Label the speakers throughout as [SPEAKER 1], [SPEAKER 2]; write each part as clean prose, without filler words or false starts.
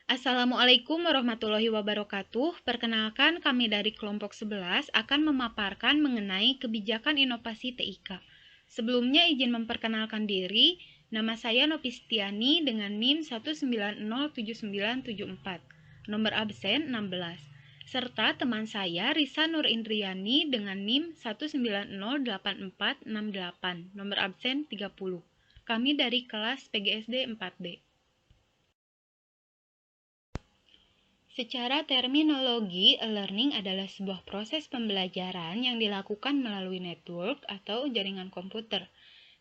[SPEAKER 1] Assalamualaikum warahmatullahi wabarakatuh. Perkenalkan, kami dari kelompok 11 akan memaparkan mengenai kebijakan inovasi TIK. Sebelumnya izin memperkenalkan diri, nama saya Nopistiani dengan NIM 1907974, nomor absen 16, serta teman saya Risa Nur Indriani dengan NIM 1908468, nomor absen 30. Kami dari kelas PGSD 4B. Secara terminologi, e-learning adalah sebuah proses pembelajaran yang dilakukan melalui network atau jaringan komputer,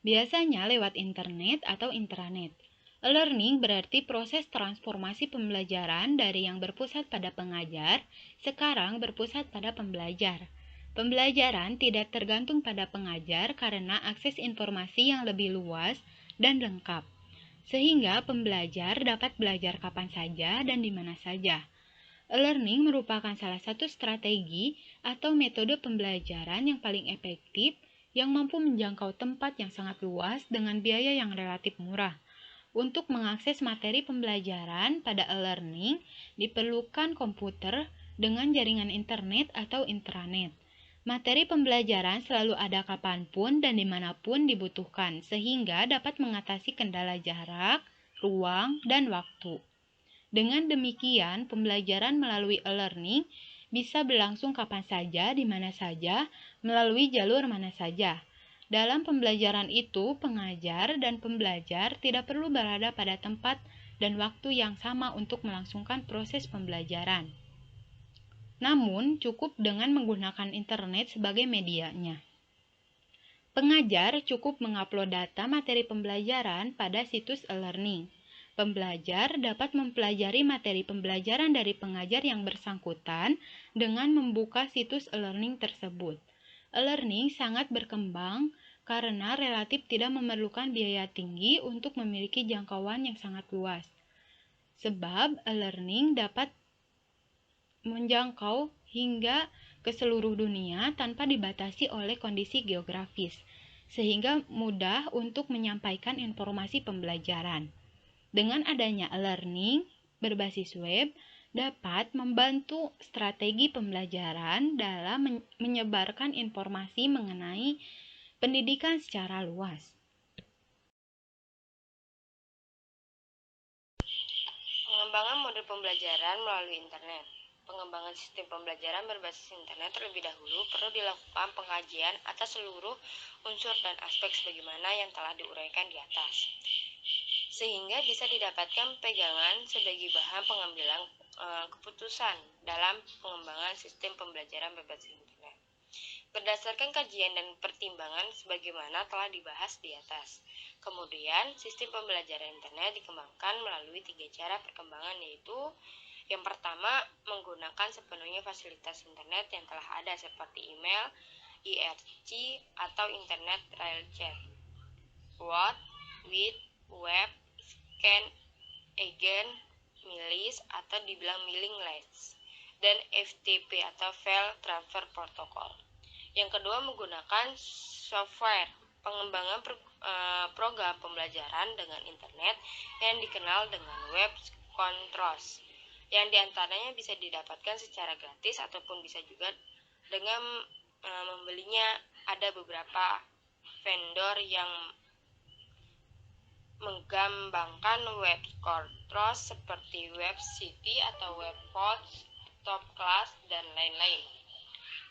[SPEAKER 1] biasanya lewat internet atau intranet. E-learning berarti proses transformasi pembelajaran dari yang berpusat pada pengajar, sekarang berpusat pada pembelajar. Pembelajaran tidak tergantung pada pengajar karena akses informasi yang lebih luas dan lengkap, sehingga pembelajar dapat belajar kapan saja dan di mana saja. E-learning merupakan salah satu strategi atau metode pembelajaran yang paling efektif yang mampu menjangkau tempat yang sangat luas dengan biaya yang relatif murah. Untuk mengakses materi pembelajaran pada e-learning, diperlukan komputer dengan jaringan internet atau intranet. Materi pembelajaran selalu ada kapanpun dan dimanapun dibutuhkan, sehingga dapat mengatasi kendala jarak, ruang, dan waktu. Dengan demikian, pembelajaran melalui e-learning bisa berlangsung kapan saja, di mana saja, melalui jalur mana saja. Dalam pembelajaran itu, pengajar dan pembelajar tidak perlu berada pada tempat dan waktu yang sama untuk melangsungkan proses pembelajaran. Namun, cukup dengan menggunakan internet sebagai medianya. Pengajar cukup mengupload data materi pembelajaran pada situs e-learning. Pembelajar dapat mempelajari materi pembelajaran dari pengajar yang bersangkutan dengan membuka situs e-learning tersebut. E-learning sangat berkembang karena relatif tidak memerlukan biaya tinggi untuk memiliki jangkauan yang sangat luas. Sebab e-learning dapat menjangkau hingga ke seluruh dunia tanpa dibatasi oleh kondisi geografis, sehingga mudah untuk menyampaikan informasi pembelajaran. Dengan adanya e-learning berbasis web, dapat membantu strategi pembelajaran dalam menyebarkan informasi mengenai pendidikan secara luas.
[SPEAKER 2] Pengembangan model pembelajaran melalui internet. Pengembangan sistem pembelajaran berbasis internet terlebih dahulu perlu dilakukan pengkajian atas seluruh unsur dan aspek sebagaimana yang telah diuraikan di atas, sehingga bisa didapatkan pegangan sebagai bahan pengambilan keputusan dalam pengembangan sistem pembelajaran berbasis internet. Berdasarkan kajian dan pertimbangan sebagaimana telah dibahas di atas. Kemudian, sistem pembelajaran internet dikembangkan melalui 3 cara perkembangan, yaitu yang pertama, menggunakan sepenuhnya fasilitas internet yang telah ada seperti email, IRC, atau internet real chat, Word, with, web, scan, agent, milis atau dibilang mailing list, dan FTP atau File Transfer Protocol. Yang kedua, menggunakan software pengembangan program pembelajaran dengan internet yang dikenal dengan web controls, yang diantaranya bisa didapatkan secara gratis ataupun bisa juga dengan membelinya. Ada beberapa vendor yang mengembangkan web controls seperti Web City atau Web Force, Top Class, dan lain-lain.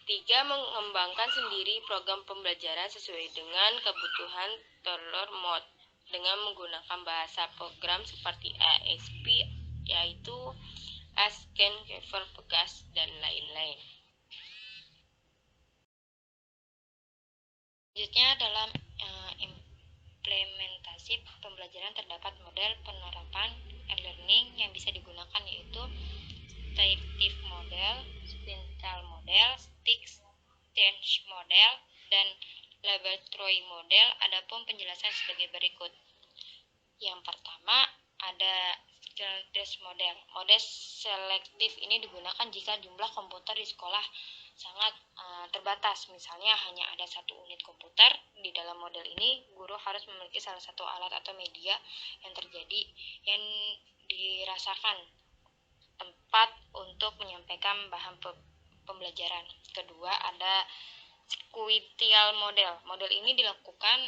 [SPEAKER 2] 3. Mengembangkan sendiri program pembelajaran sesuai dengan kebutuhan tailor mode dengan menggunakan bahasa program seperti ASP, yaitu Asken, Kever, Pegas, dan lain-lain. Selanjutnya dalam implementasi pembelajaran terdapat model penerapan e-learning yang bisa digunakan, yaitu stative model, spinal model, stage model, dan laboratory model. Adapun penjelasan sebagai berikut. Yang pertama, ada skill-based model. Model selektif ini digunakan jika jumlah komputer di sekolah sangat terbatas. Misalnya hanya ada 1 unit komputer. Di dalam model ini, guru harus memiliki salah satu alat atau media yang dirasakan tepat untuk menyampaikan bahan pembelajaran. Kedua, ada sequential model. Model ini dilakukan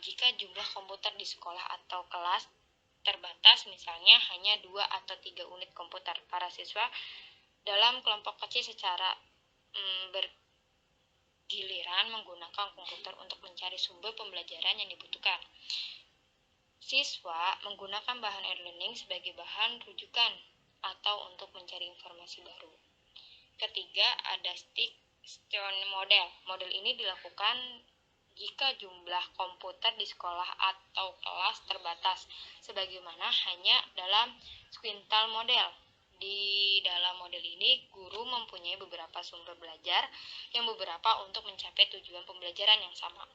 [SPEAKER 2] jika jumlah komputer di sekolah atau kelas terbatas, misalnya hanya 2 atau 3 unit komputer. Para siswa dalam kelompok kecil secara bergiliran menggunakan komputer untuk mencari sumber pembelajaran yang dibutuhkan. Siswa menggunakan bahan e-learning sebagai bahan rujukan atau untuk mencari informasi baru. Ketiga, ada stick-station model. Model ini dilakukan jika jumlah komputer di sekolah atau kelas terbatas, sebagaimana hanya dalam sequential model. Di dalam model ini, guru mempunyai beberapa sumber belajar yang beberapa untuk mencapai tujuan pembelajaran yang sama.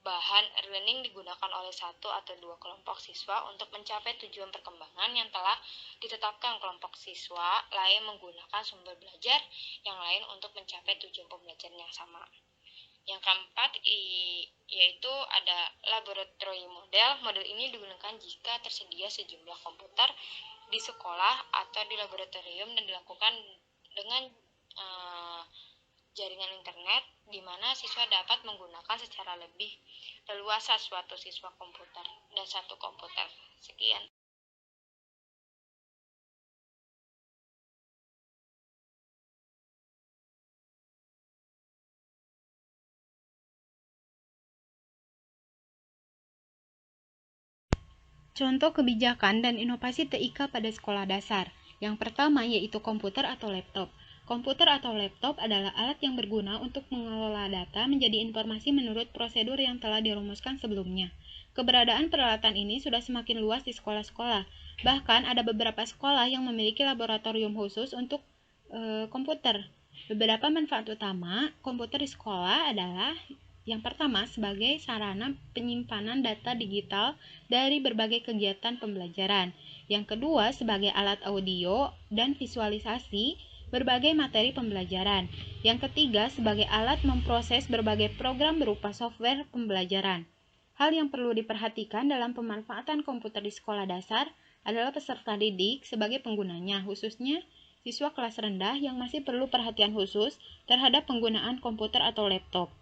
[SPEAKER 2] Bahan e-learning digunakan oleh 1 atau 2 kelompok siswa untuk mencapai tujuan perkembangan yang telah ditetapkan. Kelompok siswa lain menggunakan sumber belajar yang lain untuk mencapai tujuan pembelajaran yang sama. Yang keempat, yaitu ada laboratory model. Model ini digunakan jika tersedia sejumlah komputer di sekolah atau di laboratorium dan dilakukan dengan jaringan internet, di mana siswa dapat menggunakan secara lebih leluasa suatu siswa komputer dan satu komputer. Sekian.
[SPEAKER 1] Contoh kebijakan dan inovasi TIK pada sekolah dasar. Yang pertama yaitu komputer atau laptop. Komputer atau laptop adalah alat yang berguna untuk mengelola data menjadi informasi menurut prosedur yang telah dirumuskan sebelumnya. Keberadaan peralatan ini sudah semakin luas di sekolah-sekolah. Bahkan ada beberapa sekolah yang memiliki laboratorium khusus untuk komputer. Beberapa manfaat utama komputer di sekolah adalah yang pertama, sebagai sarana penyimpanan data digital dari berbagai kegiatan pembelajaran. Yang kedua, sebagai alat audio dan visualisasi berbagai materi pembelajaran. Yang ketiga, sebagai alat memproses berbagai program berupa software pembelajaran. Hal yang perlu diperhatikan dalam pemanfaatan komputer di sekolah dasar adalah peserta didik sebagai penggunanya, khususnya siswa kelas rendah yang masih perlu perhatian khusus terhadap penggunaan komputer atau laptop.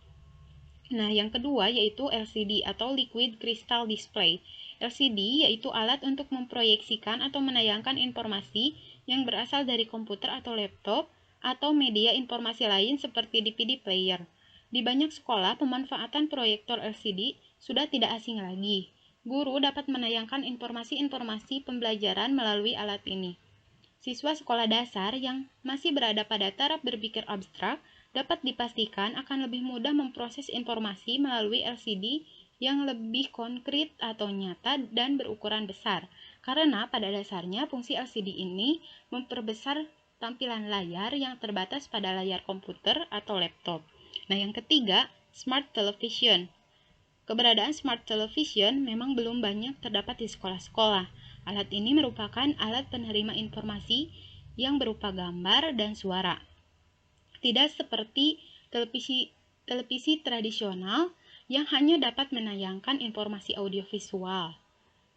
[SPEAKER 1] Nah, yang kedua yaitu LCD atau Liquid Crystal Display. LCD yaitu alat untuk memproyeksikan atau menayangkan informasi yang berasal dari komputer atau laptop atau media informasi lain seperti DVD player. Di banyak sekolah, pemanfaatan proyektor LCD sudah tidak asing lagi. Guru dapat menayangkan informasi-informasi pembelajaran melalui alat ini. Siswa sekolah dasar yang masih berada pada taraf berpikir abstrak dapat dipastikan akan lebih mudah memproses informasi melalui LCD yang lebih konkret atau nyata dan berukuran besar. Karena pada dasarnya fungsi LCD ini memperbesar tampilan layar yang terbatas pada layar komputer atau laptop. Nah, yang ketiga, smart television. Keberadaan smart television memang belum banyak terdapat di sekolah-sekolah. Alat ini merupakan alat penerima informasi yang berupa gambar dan suara. Tidak seperti televisi tradisional yang hanya dapat menayangkan informasi audiovisual.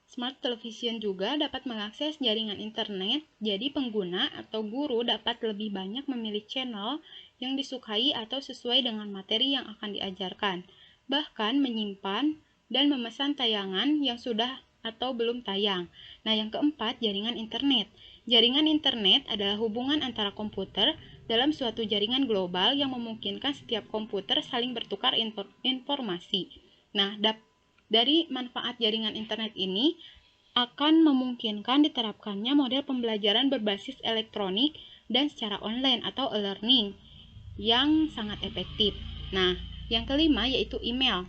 [SPEAKER 1] Smart television juga dapat mengakses jaringan internet, jadi pengguna atau guru dapat lebih banyak memilih channel yang disukai atau sesuai dengan materi yang akan diajarkan, bahkan menyimpan dan memesan tayangan yang sudah atau belum tayang. Nah, yang keempat, jaringan internet. Jaringan internet adalah hubungan antara komputer dalam suatu jaringan global yang memungkinkan setiap komputer saling bertukar informasi. Nah, dari manfaat jaringan internet ini akan memungkinkan diterapkannya model pembelajaran berbasis elektronik dan secara online atau e-learning yang sangat efektif. Nah, yang kelima yaitu email.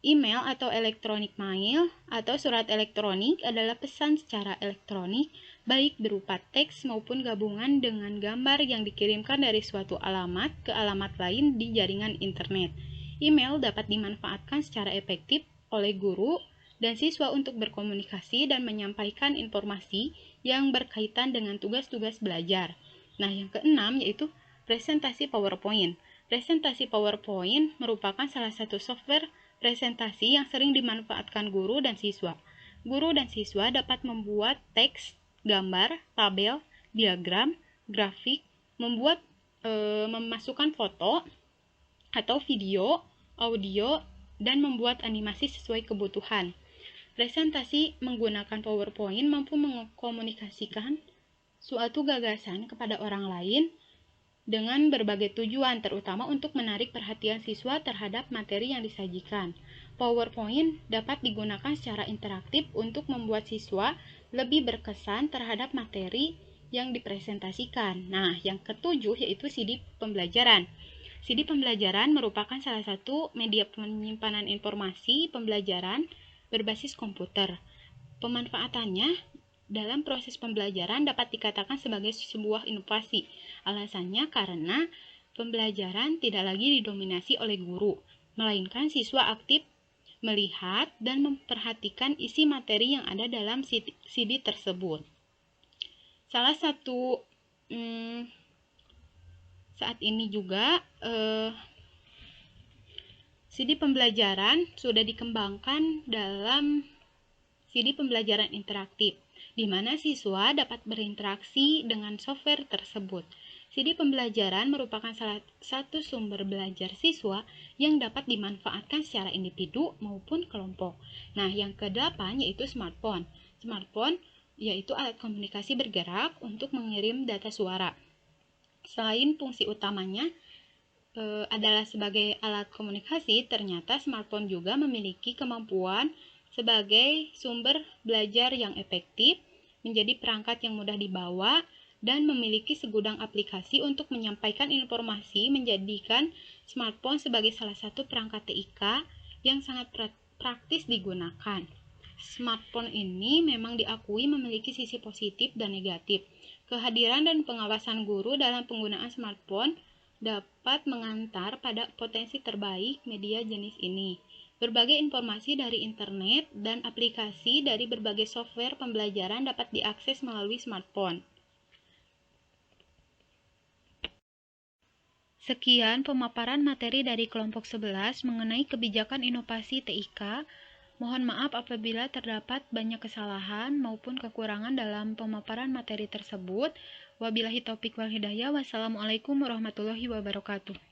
[SPEAKER 1] Email atau electronic mail atau surat elektronik adalah pesan secara elektronik baik berupa teks maupun gabungan dengan gambar yang dikirimkan dari suatu alamat ke alamat lain di jaringan internet. Email dapat dimanfaatkan secara efektif oleh guru dan siswa untuk berkomunikasi dan menyampaikan informasi yang berkaitan dengan tugas-tugas belajar. Nah, yang keenam yaitu presentasi PowerPoint. Presentasi PowerPoint merupakan salah satu software presentasi yang sering dimanfaatkan guru dan siswa. Guru dan siswa dapat membuat teks gambar, tabel, diagram, grafik, memasukkan foto atau video, audio, dan membuat animasi sesuai kebutuhan. Presentasi menggunakan PowerPoint mampu mengkomunikasikan suatu gagasan kepada orang lain dengan berbagai tujuan, terutama untuk menarik perhatian siswa terhadap materi yang disajikan. PowerPoint dapat digunakan secara interaktif untuk membuat siswa lebih berkesan terhadap materi yang dipresentasikan. Nah, yang ketujuh yaitu CD pembelajaran. CD pembelajaran merupakan salah satu media penyimpanan informasi pembelajaran berbasis komputer. Pemanfaatannya dalam proses pembelajaran dapat dikatakan sebagai sebuah inovasi. Alasannya karena pembelajaran tidak lagi didominasi oleh guru, melainkan siswa aktif melihat dan memperhatikan isi materi yang ada dalam CD tersebut. Salah satu saat ini juga CD pembelajaran sudah dikembangkan dalam CD pembelajaran interaktif, di mana siswa dapat berinteraksi dengan software tersebut. CD pembelajaran merupakan salah satu sumber belajar siswa yang dapat dimanfaatkan secara individu maupun kelompok. Nah, yang ke-8 yaitu smartphone. Smartphone yaitu alat komunikasi bergerak untuk mengirim data suara. Selain fungsi utamanya adalah sebagai alat komunikasi, ternyata smartphone juga memiliki kemampuan sebagai sumber belajar yang efektif, menjadi perangkat yang mudah dibawa, dan memiliki segudang aplikasi untuk menyampaikan informasi, menjadikan smartphone sebagai salah satu perangkat TIK yang sangat praktis digunakan. Smartphone ini memang diakui memiliki sisi positif dan negatif. Kehadiran dan pengawasan guru dalam penggunaan smartphone dapat mengantar pada potensi terbaik media jenis ini. Berbagai informasi dari internet dan aplikasi dari berbagai software pembelajaran dapat diakses melalui smartphone. Sekian pemaparan materi dari kelompok 11 mengenai kebijakan inovasi TIK. Mohon maaf apabila terdapat banyak kesalahan maupun kekurangan dalam pemaparan materi tersebut. Wabillahi taufik wal hidayah. Wassalamualaikum warahmatullahi wabarakatuh.